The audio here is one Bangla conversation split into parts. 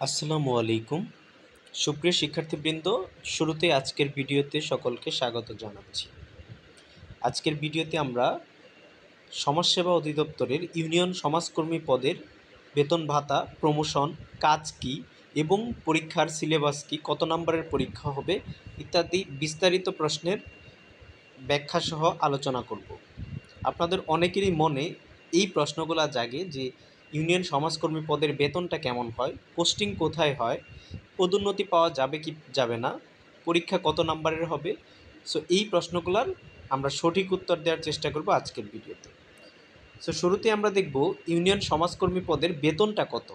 আসসালামু আলাইকুম। সুপ্রিয় শিক্ষার্থীবৃন্দ, শুরুতেই আজকের ভিডিওতে সকলকে স্বাগত জানাচ্ছি। আজকের ভিডিওতে আমরা সমাজসেবা অধিদপ্তরের ইউনিয়ন সমাজকর্মী পদের বেতন ভাতা, প্রমোশন, কাজ কী এবং পরীক্ষার সিলেবাস কী, কত নম্বরের পরীক্ষা হবে ইত্যাদি বিস্তারিত প্রশ্নের ব্যাখ্যাসহ আলোচনা করব। আপনাদের অনেকেরই মনে এই প্রশ্নগুলো জাগে যে ইউনিয়ন সমাজকর্মী পদের বেতনটা কেমন হয়, পোস্টিং কোথায় হয়, পদোন্নতি পাওয়া যাবে কি যাবে না, পরীক্ষা কত নাম্বারের হবে। সো এই প্রশ্নগুলোর আমরা সঠিক উত্তর দেওয়ার চেষ্টা করব আজকের ভিডিওতে। সো শুরুতে আমরা দেখব ইউনিয়ন সমাজকর্মী পদের বেতনটা কত।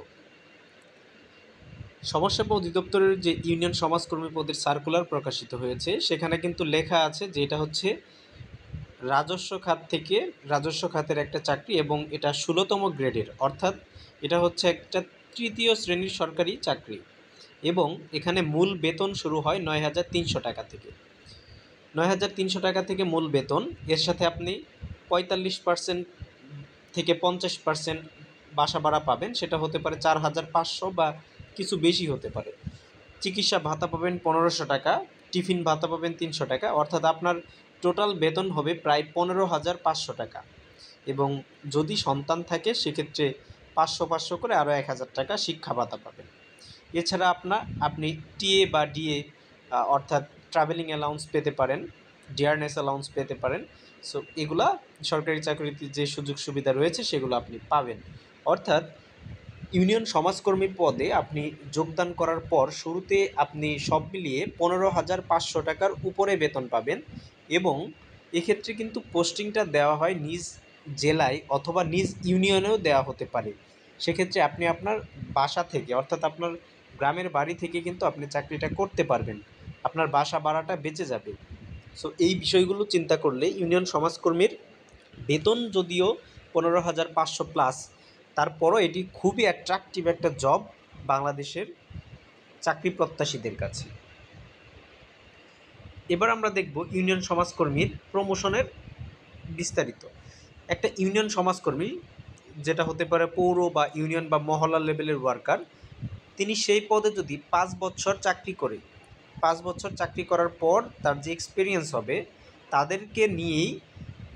সমাজসেবা অধিদপ্তরের যে ইউনিয়ন সমাজকর্মী পদের সার্কুলার প্রকাশিত হয়েছে সেখানে কিন্তু লেখা আছে যে এটা হচ্ছে রাজস্ব খাত থেকে রাজস্ব খাতের একটা চাকরি এবং এটা ১৬তম গ্রেডের, অর্থাৎ এটা হচ্ছে একটা তৃতীয় শ্রেণীর সরকারি চাকরি এবং এখানে মূল বেতন শুরু হয় ৯,৩০০ টাকা থেকে। ৯,৩০০ টাকা থেকে মূল বেতন, এর সাথে আপনি ৪৫% থেকে ৫০% বাসা ভাড়া পাবেন, সেটা হতে পারে ৪,৫০০ বা কিছু বেশি হতে পারে। চিকিৎসা ভাতা পাবেন ১৫০০ টাকা, টিফিন ভাতা পাবেন ৩০০ টাকা, অর্থাৎ আপনার টোটাল বেতন হবে প্রায় ১৫,৫০০ টাকা এবং যদি সন্তান থাকে সেক্ষেত্রে ৫০০ করে আরও ১,০০০ টাকা শিক্ষা ভাতা পাবেন। এছাড়া আপনি টিএ বা ডিএ অর্থাৎ ট্রাভেলিং অ্যালাউন্স পেতে পারেন, ডিয়ারনেস অ্যালাউন্স পেতে পারেন। সো এগুলা সরকারি চাকরিতে যে সুযোগ সুবিধা রয়েছে সেগুলো আপনি পাবেন। অর্থাৎ ইউনিয়ন সমাজকর্মী পদে আপনি যোগদান করার পর শুরুতে আপনি সব মিলিয়ে ১৫,৫০০ টাকার উপরে বেতন পাবেন এবং এক্ষেত্রে কিন্তু পোস্টিংটা দেওয়া হয় নিজ জেলায় অথবা নিজ ইউনিয়নেও দেওয়া হতে পারে। সেক্ষেত্রে আপনি আপনার বাসা থেকে অর্থাৎ আপনার গ্রামের বাড়ি থেকে কিন্তু আপনি চাকরিটা করতে পারবেন, আপনার বাসা ভাড়াটা বেঁচে যাবে। সো এই বিষয়গুলো চিন্তা করলে ইউনিয়ন সমাজকর্মীর বেতন যদিও ১৫,৫০০ প্লাস, তারপরও এটি খুবই অ্যাট্রাকটিভ একটা জব বাংলাদেশের চাকরি প্রত্যাশীদের কাছে। এবার আমরা দেখব ইউনিয়ন সমাজকর্মীর প্রমোশনের বিস্তারিত। একটা ইউনিয়ন সমাজকর্মী, যেটা হতে পারে পৌর বা ইউনিয়ন বা মহল্লা লেভেলের ওয়ার্কার, তিনি সেই পদে যদি ৫ বছর চাকরি করে, ৫ বছর চাকরি করার পর তার যে এক্সপিরিয়েন্স হবে তাদেরকে নিয়েই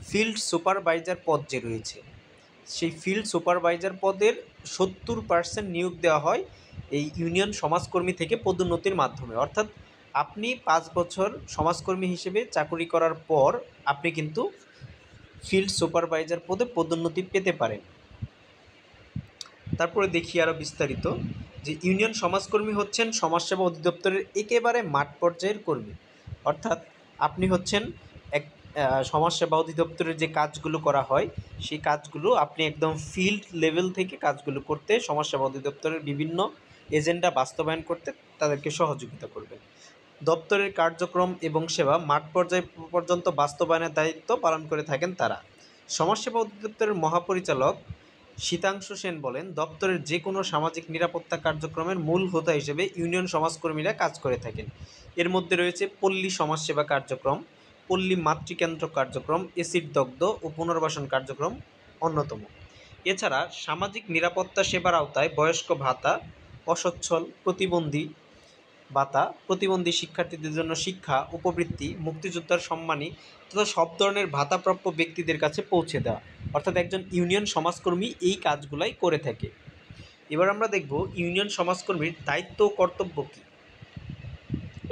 ফিল্ড সুপারভাইজার পদ যে রয়েছে সেই ফিল্ড সুপারভাইজার পদের ৭০% নিয়োগ দেওয়া হয় এই ইউনিয়ন সমাজকর্মী থেকে পদোন্নতির মাধ্যমে। অর্থাৎ আপনি ৫ বছর সমাজকর্মী হিসেবে চাকরি করার পর আপনি কিন্তু ফিল্ড সুপারভাইজার পদে পদোন্নতি পেতে পারেন। তারপরে দেখি আরও বিস্তারিত যে ইউনিয়ন সমাজকর্মী হচ্ছেন সমাজসেবা অধিদপ্তরের একেবারে মাঠ পর্যায়ের কর্মী। অর্থাৎ আপনি হচ্ছেন এক সমাজসেবা অধিদপ্তরের যে কাজগুলো করা হয় সেই কাজগুলো আপনি একদম ফিল্ড লেভেল থেকে কাজগুলো করতে সমাজসেবা অধিদপ্তরের বিভিন্ন এজেন্ডা বাস্তবায়ন করতে তাদেরকে সহযোগিতা করবেন। দপ্তরের কার্যক্রম এবং সেবা মাঠ পর্যায় পর্যন্ত বাস্তবায়নের দায়িত্ব পালন করে থাকেন তারা। সমাজসেবা অধিদপ্তরের মহাপরিচালক শীতাংশু সেন বলেন, দপ্তরের যে কোনো সামাজিক নিরাপত্তা কার্যক্রমের মূল হোতা হিসেবে ইউনিয়ন সমাজকর্মীরা কাজ করে থাকেন। এর মধ্যে রয়েছে পল্লী সমাজসেবা কার্যক্রম, পল্লী মাতৃকেন্দ্র কার্যক্রম, এসিড দগ্ধ ও পুনর্বাসন কার্যক্রম অন্যতম। এছাড়া সামাজিক নিরাপত্তা সেবার আওতায় বয়স্ক ভাতা, অসচ্ছল, প্রতিবন্ধী ভাতা, প্রতিবন্ধী শিক্ষার্থীদের জন্য শিক্ষা, উপবৃত্তি, মুক্তিযোদ্ধার সম্মানী তথা সব ধরনের ভাতাপ্রাপ্য ব্যক্তিদের কাছে পৌঁছে দেওয়া, অর্থাৎ একজন ইউনিয়ন সমাজকর্মী এই কাজগুলাই করে থাকে। এবার আমরা দেখব ইউনিয়ন সমাজকর্মীর দায়িত্ব ও কর্তব্য কী।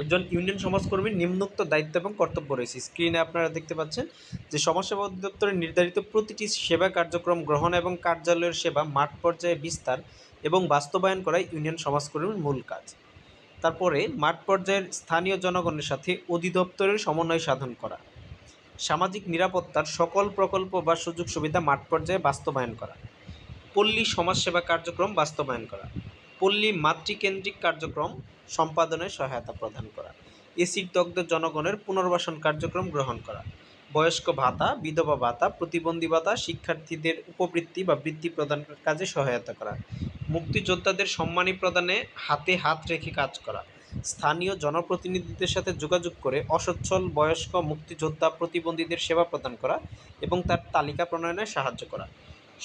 একজন ইউনিয়ন সমাজকর্মীর নিম্নোক্ত দায়িত্ব এবং কর্তব্য রয়েছে। স্ক্রিনে আপনারা দেখতে পাচ্ছেন যে সমাজসেবা অধিদপ্তরের নির্ধারিত প্রতিটি সেবা কার্যক্রম গ্রহণ এবং কার্যালয়ের সেবা মাঠ পর্যায়ে বিস্তার এবং বাস্তবায়ন করাই ইউনিয়ন সমাজকর্মীর মূল কাজ। তারপরে মাঠ পর্যায়ের স্থানীয় জনগণের সাথে অধিদপ্তরের সমন্বয় সাধন করা, সামাজিক নিরাপত্তার সকল প্রকল্প বা সুযোগ সুবিধা মাঠ পর্যায়ে বাস্তবায়ন করা, পল্লী সমাজসেবা কার্যক্রম বাস্তবায়ন করা, পল্লী মাতৃকেন্দ্রিক কার্যক্রম সম্পাদনে সহায়তা প্রদান করা, এসিড দগ্ধ জনগণের পুনর্বাসন কার্যক্রম গ্রহণ করা, বয়স্ক ভাতা, বিধবা ভাতা, প্রতিবন্ধী ভাতা, শিক্ষার্থীদের উপবৃত্তি বা বৃত্তি প্রদানের কাজে সহায়তা করা, মুক্তিযোদ্ধাদের সম্মানী প্রদানে হাতে হাত রেখে কাজ করা, স্থানীয় জনপ্রতিনিধিদের সাথে যোগাযোগ করে অসচ্ছল বয়স্ক মুক্তিযোদ্ধা প্রতিবন্ধীদের সেবা প্রদান করা এবং তার তালিকা প্রণয়নে সাহায্য করা।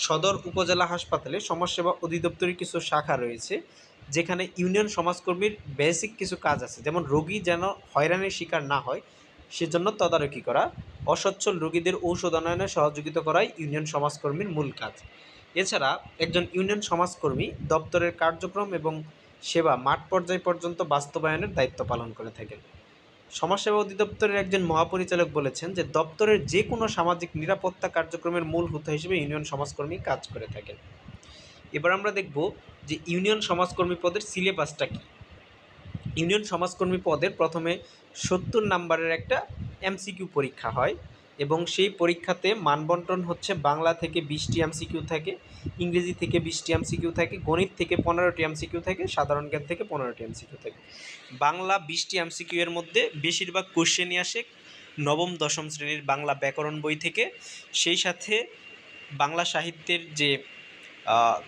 সদর উপজেলা হাসপাতালে সমাজসেবা অধিদপ্তরের কিছু শাখা রয়েছে, যেখানে ইউনিয়ন সমাজকর্মীর বেসিক কিছু কাজ আছে, যেমন রোগী যেন হয়রানির শিকার না হয় সেজন্য তদারকি করা, অসচ্ছল রোগীদের ঔষধায়নে সহযোগিতা করাই ইউনিয়ন সমাজকর্মীর মূল কাজ। এছাড়া একজন ইউনিয়ন সমাজকর্মী দপ্তরের কার্যক্রম এবং সেবা মাঠ পর্যায় পর্যন্ত বাস্তবায়নের দায়িত্ব পালন করে থাকেন। সমাজসেবা অধিদপ্তরের একজন মহাপরিচালক বলেছেন যে দপ্তরের যে কোনো সামাজিক নিরাপত্তা কার্যক্রমের মূল হোতা হিসেবে ইউনিয়ন সমাজকর্মী কাজ করে থাকেন। এবার আমরা দেখব যে ইউনিয়ন সমাজকর্মী পদের সিলেবাসটা কী। ইউনিয়ন সমাজকর্মী পদের প্রথমে 70 নাম্বারের একটা এমসিকিউ পরীক্ষা হয় এবং সেই পরীক্ষাতে মানবন্টন হচ্ছে বাংলা থেকে 20টি এমসিকিউ থাকে, ইংরেজি থেকে 20টি এমসিকিউ থাকে, গণিত থেকে 15টি এমসিকিউ থাকে, সাধারণ জ্ঞান থেকে 15টি এমসিকিউ থাকে। বাংলা 20টি এমসিকিউ এর মধ্যে বেশিরভাগ কোশ্চেনই আসে নবম দশম শ্রেণীর বাংলা ব্যাকরণ বই থেকে। সেই সাথে বাংলা সাহিত্যের যে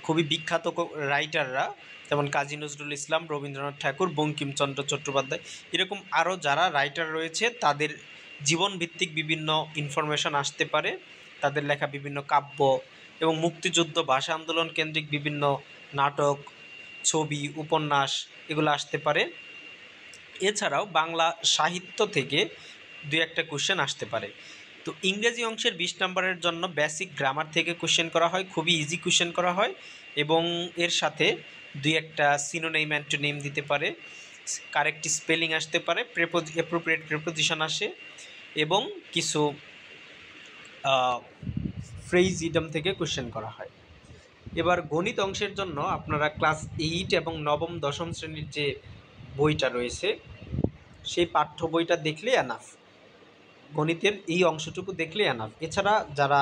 খুবই বিখ্যাত রাইটাররা যেমন কাজী নজরুল ইসলাম, রবীন্দ্রনাথ ঠাকুর, বঙ্কিমচন্দ্র চট্টোপাধ্যায়, এরকম আরও যারা রাইটার রয়েছে তাদের জীবনভিত্তিক বিভিন্ন ইনফরমেশন আসতে পারে, তাদের লেখা বিভিন্ন কাব্য এবং মুক্তিযুদ্ধ ভাষা আন্দোলন কেন্দ্রিক বিভিন্ন নাটক, ছবি, উপন্যাস এগুলো আসতে পারে। এছাড়াও বাংলা সাহিত্য থেকে 2-1টা কোশ্চেন আসতে পারে। তো ইংরেজি অংশের 20 নম্বরের জন্য বেসিক গ্রামার থেকে কোশ্চেন করা হয়, খুবই ইজি কোশ্চেন করা হয় এবং এর সাথে 2-1টা সিনোনিম অ্যান্টোনিম দিতে পারে, কারেক্ট স্পেলিং আসতে পারে, অ্যাপ্রোপ্রিয়েট প্রিপোজিশন আসে এবং কিছু ফ্রেজ ইডম থেকে কোশ্চেন করা হয়। এবার গণিত অংশের জন্য আপনারা ক্লাস 8 এবং নবম দশম শ্রেণীর যে বইটা রয়েছে সেই পাঠ্য বইটা দেখলে এনাফ, গণিতের এই অংশটুকু দেখলে এনাফ। এছাড়া যারা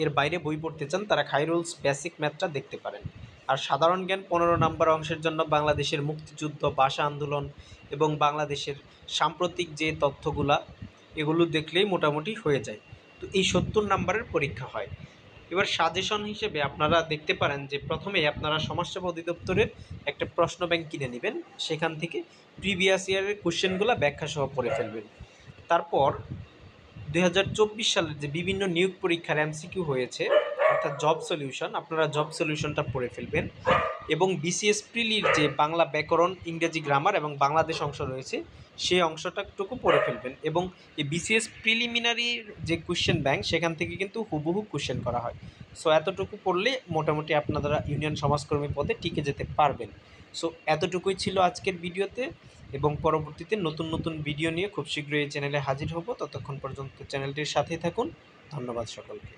এর বাইরে বই পড়তে চান তারা খাইরুলস বেসিক ম্যাথটা দেখতে পারেন। আর সাধারণ জ্ঞান 15 নম্বর অংশের জন্য বাংলাদেশের মুক্তিযুদ্ধ, ভাষা আন্দোলন এবং বাংলাদেশের সাম্প্রতিক যে তথ্যগুলা এগুলো দেখলেই মোটামুটি হয়ে যায়। তো এই 70 নম্বরের পরীক্ষা হয়। এবার সাজেশন হিসেবে আপনারা দেখতে পারেন যে প্রথমেই আপনারা সমাজসেবা অধিদপ্তরের একটা প্রশ্ন ব্যাংক কিনে নেবেন, সেখান থেকে প্রিভিয়াস ইয়ারের কোশ্চেনগুলো ব্যাখ্যা সহ পড়ে ফেলবেন। তারপর 2024 সালের যে বিভিন্ন নিয়োগ পরীক্ষার এমসিকিউ হয়েছে অর্থাৎ জব সলিউশন, আপনারা জব সলিউশনটা পড়ে ফেলবেন এবং বিসিএস প্রিলির যে বাংলা ব্যাকরণ, ইংরেজি গ্রামার এবং বাংলাদেশ অংশ রয়েছে সেই অংশটাটুকু পড়ে ফেলবেন এবং এই বিসিএস প্রিলিমিনারির যে কোশ্চেন ব্যাংক সেখান থেকে কিন্তু হুবহু কোশ্চেন করা হয়। সো এতটুকু পড়লে মোটামুটি আপনারা ইউনিয়ন সমাজকর্মী পদে টিকে যেতে পারবেন। সো এতটুকুই ছিল আজকের ভিডিওতে এবং পরবর্তীতে নতুন নতুন ভিডিও নিয়ে খুব শীঘ্রই এই চ্যানেলে হাজির হব। ততক্ষণ পর্যন্ত চ্যানেলটির সাথেই থাকুন। ধন্যবাদ সকলকে।